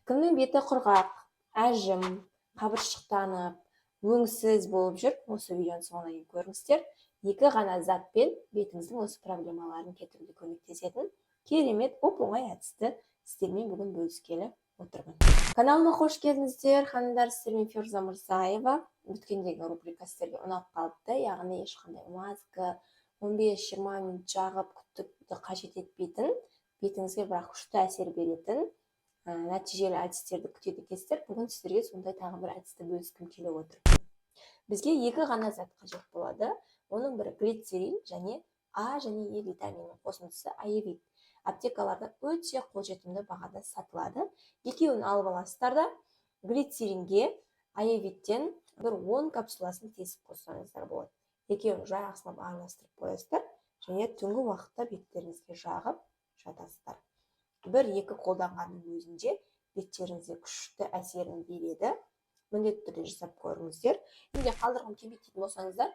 Кімнің беті құрғақ, әжім, қабыршықтанып, өңсіз болып жүр, осы видеоның соңына дейін көріңіздер. Екі ғана затпен бетіңіздің осы проблемаларын кетіруге көмектесетін керемет оп-оңай әдісті сіздермен бүгін бөліскелі отырмын. Каналыма қош келдіңіздер, ханымдар, сіздермен Феруза Мырзаева. Өткендегі рубрика сіздерге ұнап қалыпты, яғни ешқандай маска 15-20 минут жағып күтуді қажет етпейтін, бетіңізге бірақ күшті әсер беретін нәтижелі әдістерді күтеді екенсіздер. Бүгін сіздерге сондай тағы бір әдісті бөліскім келіп отыр. Бізге екі ғана зат қажет болады. Оның бірі глицерин және А және Е витаминінің қосындысы аевит. Аптекаларда өте қолжетімді бағада сатылады. Екеуін алып аласыздар да глицеринге аевиттен бір 10 капсуласын тесіп қоссаңыздар болады. Екеуін жайғасылап араластырып қоясыздар және түнгі уақытта беттеріңізге жағып жатасыздар. Бір-екі қолданғанның өзінде беттеріңізге күшті әсерін береді. Міндетті түрде жасап көріңіздер. Егер қалдырғым келмейді дейтін болсаңыздар,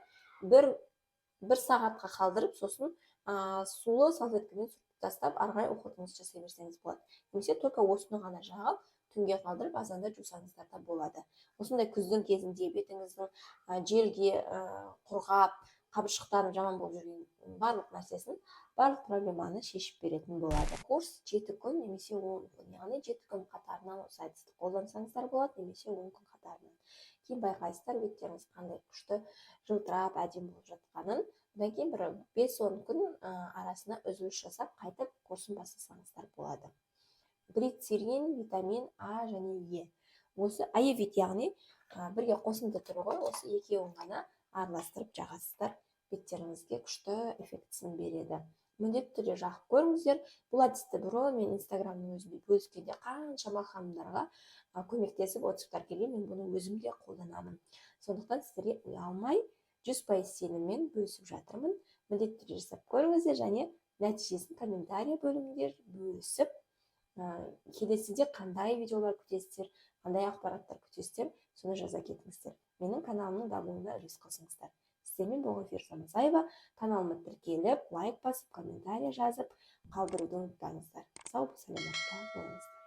бір сағатқа қалдырып, сосын сулы салфеткамен сүртіп тастап, ары қарай уходыңызды жасай берсеңіз болады. Немесе только осыны ғана жағып, түнге қалдырып, азанда жусаңыздар да болады. Осындай күздің кезінде бетіңіздің желге құрғап, қабыршықтарының жаман болып жүрген барлық нәрсесін, барлық проблеманы шешіп беретін болады. Курс 7 күн немесе 10 күн, яғни 7 күн қатарынан осы әдісті қолдансаңыздар болады, немесе 10 күн қатарынан. Кейін байқайсыздар, беттеріңіз қандай күшті жылтырап, әдемі болып жатқанын. Одан кейін бір 5-10 күн арасына үзіліс жасап, қайтып курсын бастасаңыздар болады. Глицерин, витамин А және Е. Осы аевит, яғни бірге қосынды түрі ғой, осы екеуін ғана араластырып жағасыздар, беттеріңізге күшті эффектісін береді. Міндетті түрде жағып көріңіздер. Бұл әдісті бұрын мен инстаграмның өзінде бөліскенде қаншама ханымдарға көмектесіп отырсыздар келген, мен бұны өзім де қолданамын. Сондықтан сіздерге ұялмай 100% сеніммен бөлісіп жатырмын. Міндетті түрде жасап көріңіздер және нәтижесін комментарий бөлімінде бөлісіп, келесіде қандай видеолар күтесіздер, қандай ақпараттар күтесіздер, соны жаза кетіңіздер. Менің каналымның дамуына үлес қосыңыздар. Сіздермен болған Феруза Мырзаева. Каналыма тіркеліп, лайк басып, комментарий жазып қалдыруды ұмытпаңыздар. Сау саламатта болыңыздар.